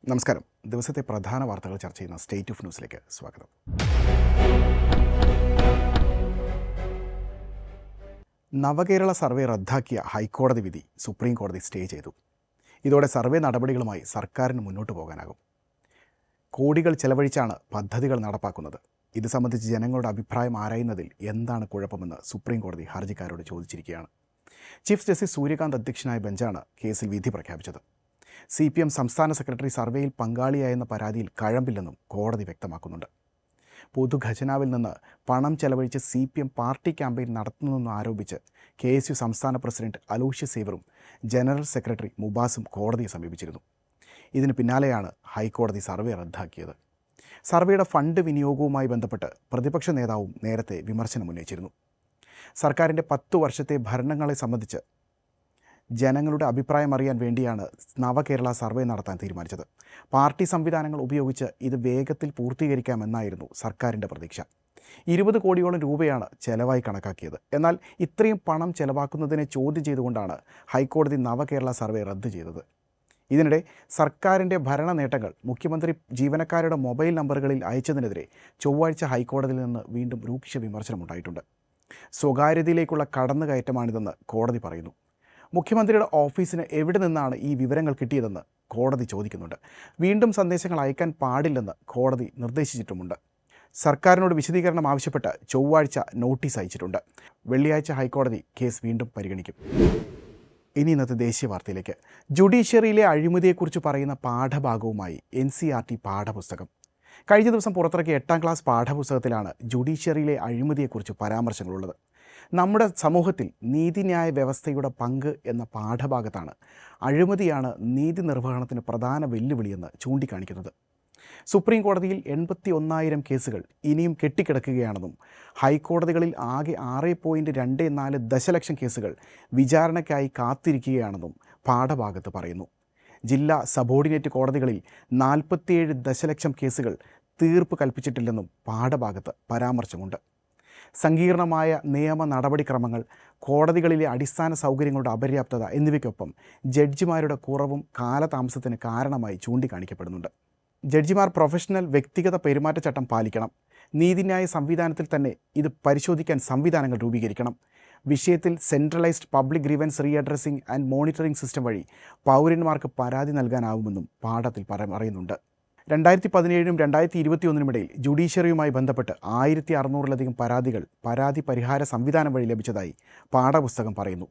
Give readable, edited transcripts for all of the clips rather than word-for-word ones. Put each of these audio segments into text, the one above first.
നമസ്കാരം. ദിവസത്തെ പ്രധാന വാർത്തകൾ ചർച്ച ചെയ്യുന്ന സ്റ്റേറ്റ് ഓഫ് ന്യൂസിലേക്ക് സ്വാഗതം. നവകേരള സർവേ റദ്ദാക്കിയ ഹൈക്കോടതി വിധി സുപ്രീം കോടതി സ്റ്റേ ചെയ്തു. ഇതോടെ സർവേ നടപടികളുമായി സർക്കാരിന് മുന്നോട്ട് പോകാനാകും. കോടികൾ ചെലവഴിച്ചാണ് പദ്ധതികൾ നടപ്പാക്കുന്നത്. ഇത് സംബന്ധിച്ച് ജനങ്ങളുടെ അഭിപ്രായം ആരായുന്നതിൽ എന്താണ് കുഴപ്പമെന്ന് സുപ്രീം കോടതി ഹർജിക്കാരോട് ചോദിച്ചിരിക്കുകയാണ്. ചീഫ് ജസ്റ്റിസ് സൂര്യകാന്ത് അധ്യക്ഷനായ ബെഞ്ചാണ് കേസിൽ വിധി പ്രഖ്യാപിച്ചത്. CPM സംസ്ഥാന സെക്രട്ടറി സർവേയിൽ പങ്കാളിയായെന്ന പരാതിയിൽ കഴമ്പില്ലെന്നും കോടതി വ്യക്തമാക്കുന്നുണ്ട്. പൊതുഖജനാവിൽ നിന്ന് പണം ചെലവഴിച്ച് CPM പാർട്ടി ക്യാമ്പയിൻ നടത്തുന്നെന്ന് ആരോപിച്ച് KSU സംസ്ഥാന പ്രസിഡന്റ് അലോഷ്യസ് സേവറും ജനറൽ സെക്രട്ടറി മുബാസും കോടതിയെ സമീപിച്ചിരുന്നു. ഇതിന് പിന്നാലെയാണ് ഹൈക്കോടതി സർവേ റദ്ദാക്കിയത്. സർവേയുടെ ഫണ്ട് വിനിയോഗവുമായി ബന്ധപ്പെട്ട് പ്രതിപക്ഷ നേതാവും നേരത്തെ വിമർശനം ഉന്നയിച്ചിരുന്നു. സർക്കാരിൻ്റെ 10 വർഷത്തെ ഭരണങ്ങളെ സംബന്ധിച്ച് ജനങ്ങളുടെ അഭിപ്രായം അറിയാൻ വേണ്ടിയാണ് നവകേരള സർവേ നടത്താൻ തീരുമാനിച്ചത്. പാർട്ടി സംവിധാനങ്ങൾ ഉപയോഗിച്ച് ഇത് വേഗത്തിൽ പൂർത്തീകരിക്കാമെന്നായിരുന്നു സർക്കാരിൻ്റെ പ്രതീക്ഷ. 20 കോടിയോളം രൂപയാണ് ചെലവായി കണക്കാക്കിയത്. എന്നാൽ ഇത്രയും പണം ചെലവാക്കുന്നതിനെ ചോദ്യം ചെയ്തുകൊണ്ടാണ് ഹൈക്കോടതി നവകേരള സർവേ റദ്ദ് ചെയ്തത്. ഇതിനിടെ സർക്കാരിൻ്റെ ഭരണ നേട്ടങ്ങൾ മുഖ്യമന്ത്രി ജീവനക്കാരുടെ മൊബൈൽ നമ്പറുകളിൽ അയച്ചതിനെതിരെ ചൊവ്വാഴ്ച ഹൈക്കോടതിയിൽ നിന്ന് വീണ്ടും രൂക്ഷ വിമർശനമുണ്ടായിട്ടുണ്ട്. സ്വകാര്യതയിലേക്കുള്ള കടന്നുകയറ്റമാണിതെന്ന് കോടതി പറയുന്നു. മുഖ്യമന്ത്രിയുടെ ഓഫീസിന് എവിടെ നിന്നാണ് ഈ വിവരങ്ങൾ കിട്ടിയതെന്ന് കോടതി ചോദിക്കുന്നുണ്ട്. വീണ്ടും സന്ദേശങ്ങൾ അയക്കാൻ പാടില്ലെന്ന് കോടതി നിർദ്ദേശിച്ചിട്ടുമുണ്ട്. സർക്കാരിനോട് വിശദീകരണം ആവശ്യപ്പെട്ട് ചൊവ്വാഴ്ച നോട്ടീസ് അയച്ചിട്ടുണ്ട്. വെള്ളിയാഴ്ച ഹൈക്കോടതി കേസ് വീണ്ടും പരിഗണിക്കും. ഇനി ഇന്നത്തെ ദേശീയ വാർത്തയിലേക്ക്. ജുഡീഷ്യറിയിലെ അഴിമതിയെക്കുറിച്ച് പറയുന്ന പാഠഭാഗവുമായി NCERT പാഠപുസ്തകം. കഴിഞ്ഞ ദിവസം പുറത്തിറക്കിയ 8ാം ക്ലാസ് പാഠപുസ്തകത്തിലാണ് ജുഡീഷ്യറിയിലെ അഴിമതിയെക്കുറിച്ച് പരാമർശങ്ങളുള്ളത്. നമ്മുടെ സമൂഹത്തിൽ നീതിന്യായ വ്യവസ്ഥയുടെ പങ്ക് എന്ന പാഠഭാഗത്താണ് അഴിമതിയാണ് നീതി നിർവഹണത്തിന് പ്രധാന വെല്ലുവിളിയെന്ന് ചൂണ്ടിക്കാണിക്കുന്നത്. സുപ്രീം കോടതിയിൽ 81,000 കേസുകൾ ഇനിയും കെട്ടിക്കിടക്കുകയാണെന്നും ഹൈക്കോടതികളിൽ ആകെ 6.24 ദശലക്ഷം കേസുകൾ വിചാരണയ്ക്കായി കാത്തിരിക്കുകയാണെന്നും പാഠഭാഗത്ത് പറയുന്നു. ജില്ലാ സബോർഡിനേറ്റ് കോടതികളിൽ 47 ദശലക്ഷം കേസുകൾ തീർപ്പ് കൽപ്പിച്ചിട്ടില്ലെന്നും പാഠഭാഗത്ത് പരാമർശമുണ്ട്. സങ്കീർണമായ നിയമ നടപടിക്രമങ്ങൾ, കോടതികളിലെ അടിസ്ഥാന സൗകര്യങ്ങളുടെ അപര്യാപ്തത എന്നിവയ്ക്കൊപ്പം ജഡ്ജിമാരുടെ കുറവും കാലതാമസത്തിന് കാരണമായി ചൂണ്ടിക്കാണിക്കപ്പെടുന്നുണ്ട്. ജഡ്ജിമാർ പ്രൊഫഷണൽ വ്യക്തിഗത പെരുമാറ്റച്ചട്ടം പാലിക്കണം. നീതിന്യായ സംവിധാനത്തിൽ തന്നെ ഇത് പരിശോധിക്കാൻ സംവിധാനങ്ങൾ രൂപീകരിക്കണം. വിഷയത്തിൽ centralised public grievance redressing and monitoring system വഴി പൗരന്മാർക്ക് പരാതി നൽകാനാവുമെന്നും പാഠത്തിൽ പറയുന്നുണ്ട്. 2017 2021 ജുഡീഷ്യറിയുമായി ബന്ധപ്പെട്ട് 1600-ലധികം പരാതികൾ പരാതി പരിഹാര സംവിധാനം വഴി ലഭിച്ചതായി പാഠപുസ്തകം പറയുന്നു.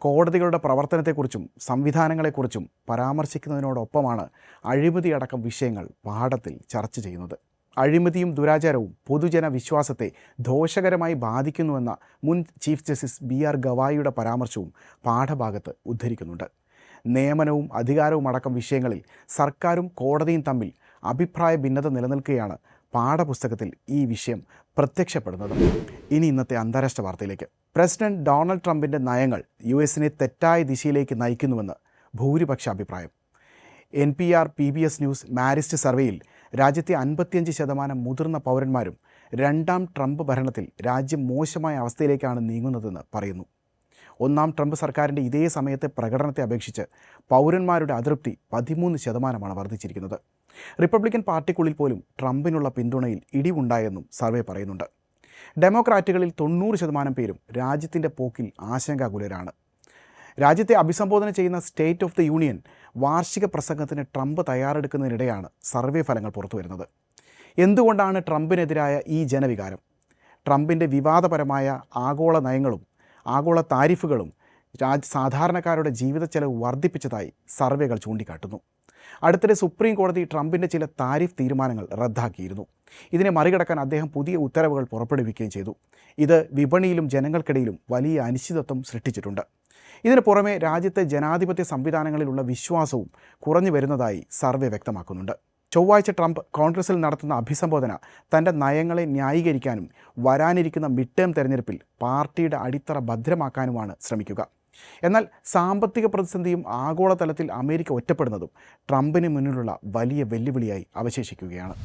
കോടതികളുടെ പ്രവർത്തനത്തെക്കുറിച്ചും സംവിധാനങ്ങളെക്കുറിച്ചും പരാമർശിക്കുന്നതിനോടൊപ്പമാണ് അഴിമതിയടക്കം വിഷയങ്ങൾ പാഠത്തിൽ ചർച്ച ചെയ്യുന്നത്. അഴിമതിയും ദുരാചാരവും പൊതുജന വിശ്വാസത്തെ ദോഷകരമായി ബാധിക്കുന്നുവെന്ന മുൻ ചീഫ് ജസ്റ്റിസ് BR ഗവായിയുടെ പരാമർശവും പാഠഭാഗത്ത് ഉദ്ധരിക്കുന്നുണ്ട്. നിയമനവും അധികാരവും അടക്കം വിഷയങ്ങളിൽ സർക്കാരും കോടതിയും തമ്മിൽ അഭിപ്രായ ഭിന്നത നിലനിൽക്കുകയാണ് പാഠപുസ്തകത്തിൽ ഈ വിഷയം പ്രത്യക്ഷപ്പെടുന്നത്. ഇനി ഇന്നത്തെ അന്താരാഷ്ട്ര വാർത്തയിലേക്ക്. പ്രസിഡന്റ് ഡൊണാൾഡ് ട്രംപിൻ്റെ നയങ്ങൾ US-നെ തെറ്റായ ദിശയിലേക്ക് നയിക്കുന്നുവെന്ന് ഭൂരിപക്ഷ അഭിപ്രായം. NPR PBS ന്യൂസ് മാരിസ്റ്റ് സർവേയിൽ രാജ്യത്തെ 55% മുതിർന്ന പൗരന്മാരും 2ാം ട്രംപ് ഭരണത്തിൽ രാജ്യം മോശമായ അവസ്ഥയിലേക്കാണ് നീങ്ങുന്നതെന്ന് പറയുന്നു. 1ാം ട്രംപ് സർക്കാരിൻ്റെ ഇതേ സമയത്തെ പ്രകടനത്തെ അപേക്ഷിച്ച് പൗരന്മാരുടെ അതൃപ്തി 13% വർദ്ധിച്ചിരിക്കുന്നത്. റിപ്പബ്ലിക്കൻ പാർട്ടിക്കുള്ളിൽ പോലും ട്രംപിനുള്ള പിന്തുണയിൽ ഇടിവുണ്ടായെന്നും സർവേ പറയുന്നുണ്ട്. ഡെമോക്രാറ്റുകളിൽ 90% പേരും രാജ്യത്തിൻ്റെ പോക്കിൽ ആശങ്കാകുലരാണ്. രാജ്യത്തെ അഭിസംബോധന ചെയ്യുന്ന സ്റ്റേറ്റ് ഓഫ് ദി യൂണിയൻ വാർഷിക പ്രസംഗത്തിന് ട്രംപ് തയ്യാറെടുക്കുന്നതിനിടെയാണ് സർവേ ഫലങ്ങൾ പുറത്തുവരുന്നത്. എന്തുകൊണ്ടാണ് ട്രംപിനെതിരായ ഈ ജനവികാരം? ട്രംപിൻ്റെ വിവാദപരമായ ആഗോള നയങ്ങളും ആഗോള താരിഫുകളും സാധാരണക്കാരുടെ ജീവിത ചെലവ് വർദ്ധിപ്പിച്ചതായി സർവേകൾ ചൂണ്ടിക്കാട്ടുന്നു. അടുത്തിടെ സുപ്രീം കോടതി ട്രംപിൻ്റെ ചില താരിഫ് തീരുമാനങ്ങൾ റദ്ദാക്കിയിരുന്നു. ഇതിനെ മറികടക്കാൻ അദ്ദേഹം പുതിയ ഉത്തരവുകൾ പുറപ്പെടുവിക്കുകയും ചെയ്തു. ഇത് വിപണിയിലും ജനങ്ങൾക്കിടയിലും വലിയ അനിശ്ചിതത്വം സൃഷ്ടിച്ചിട്ടുണ്ട്. ഇതിന് പുറമെ രാജ്യത്തെ ജനാധിപത്യ സംവിധാനങ്ങളിലുള്ള വിശ്വാസവും കുറഞ്ഞു വരുന്നതായി സർവേ വ്യക്തമാക്കുന്നുണ്ട്. ചൊവ്വാഴ്ച ട്രംപ് കോൺഗ്രസിൽ നടത്തുന്ന അഭിസംബോധന തൻ്റെ നയങ്ങളെ ന്യായീകരിക്കാനും വരാനിരിക്കുന്ന മിഡ് ടേം തെരഞ്ഞെടുപ്പിൽ പാർട്ടിയുടെ അടിത്തറ ഭദ്രമാക്കാനുമാണ് ശ്രമിക്കുക. എന്നാൽ സാമ്പത്തിക പ്രതിസന്ധിയും ആഗോളതലത്തിൽ അമേരിക്ക ഒറ്റപ്പെടുന്നതും ട്രംപിന് മുന്നിലുള്ള വലിയ വെല്ലുവിളിയായി അവശേഷിക്കുകയാണ്.